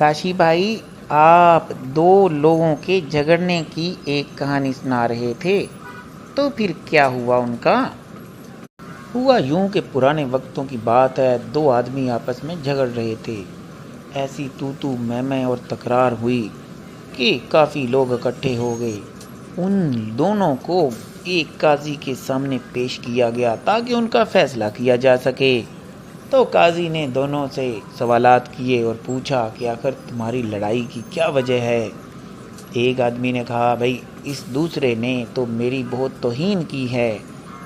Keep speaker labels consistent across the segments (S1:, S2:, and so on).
S1: کاشی بھائی، آپ دو لوگوں کے جھگڑنے کی ایک کہانی سنا رہے تھے، تو پھر کیا ہوا ان کا؟ ہوا یوں کہ پرانے وقتوں کی بات ہے، دو آدمی آپس میں جھگڑ رہے تھے۔ ایسی تو میں اور تکرار ہوئی کہ کافی لوگ اکٹھے ہو گئے۔ ان دونوں کو ایک قاضی کے سامنے پیش کیا گیا تاکہ ان کا فیصلہ کیا جا سکے۔ تو قاضی نے دونوں سے سوالات کیے اور پوچھا کہ آخر تمہاری لڑائی کی کیا وجہ ہے؟ ایک آدمی نے کہا، بھائی اس دوسرے نے تو میری بہت توہین کی ہے،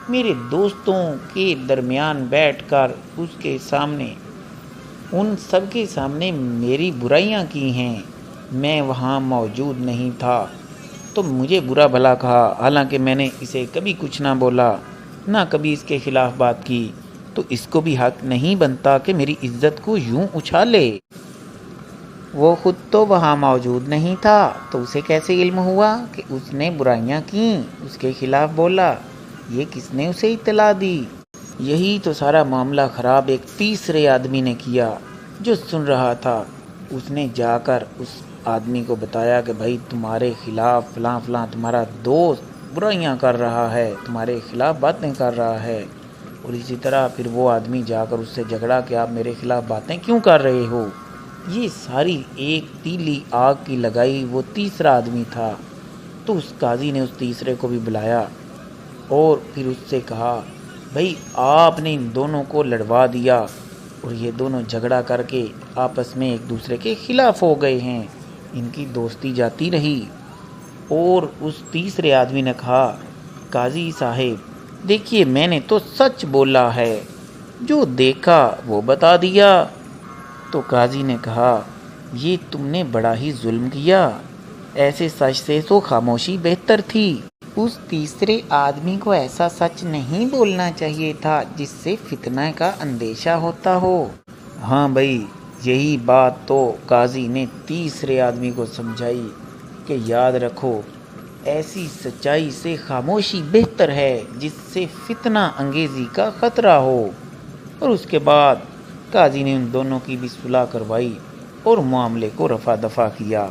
S1: میرے دوستوں کے درمیان بیٹھ کر اس کے سامنے ان سب کے سامنے میری برائیاں کی ہیں، میں وہاں موجود نہیں تھا تو مجھے برا بھلا کہا، حالانکہ میں نے اسے کبھی کچھ نہ بولا، نہ کبھی اس کے خلاف بات کی، تو اس کو بھی حق نہیں بنتا کہ میری عزت کو یوں اچھالے۔ وہ خود تو وہاں موجود نہیں تھا تو اسے کیسے علم ہوا کہ اس نے برائیاں کیں، اس کے خلاف بولا؟ یہ کس نے اسے اطلاع دی؟ یہی تو سارا معاملہ خراب ایک تیسرے آدمی نے کیا جو سن رہا تھا۔ اس نے جا کر اس آدمی کو بتایا کہ بھائی تمہارے خلاف فلاں فلاں تمہارا دوست برائیاں کر رہا ہے، تمہارے خلاف باتیں کر رہا ہے۔ اور اسی طرح پھر وہ آدمی جا کر اس سے جھگڑا کہ آپ میرے خلاف باتیں کیوں کر رہے ہو؟ یہ ساری ایک تیلی آگ کی لگائی وہ تیسرا آدمی تھا۔ تو اس قاضی نے اس تیسرے کو بھی بلایا اور پھر اس سے کہا، بھائی آپ نے ان دونوں کو لڑوا دیا اور یہ دونوں جھگڑا کر کے آپس میں ایک دوسرے کے خلاف ہو گئے ہیں، ان کی دوستی جاتی رہی۔ اور اس تیسرے آدمی نے کہا، قاضی صاحب دیکھیے میں نے تو سچ بولا ہے، جو دیکھا وہ بتا دیا۔ تو قاضی نے کہا، یہ تم نے بڑا ہی ظلم کیا، ایسے سچ سے تو خاموشی بہتر تھی۔ اس تیسرے آدمی کو ایسا سچ نہیں بولنا چاہیے تھا جس سے فتنہ کا اندیشہ ہوتا ہو۔ ہاں بھائی، یہی بات تو قاضی نے تیسرے آدمی کو سمجھائی کہ یاد رکھو، ایسی سچائی سے خاموشی بہتر ہے جس سے فتنہ انگیزی کا خطرہ ہو۔ اور اس کے بعد قاضی نے ان دونوں کی بھی صلح کروائی اور معاملے کو رفع دفع کیا۔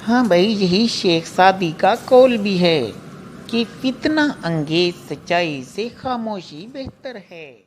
S1: ہاں بھائی، یہی شیخ سعدی کا قول بھی ہے کہ فتنہ انگیز سچائی سے خاموشی بہتر ہے۔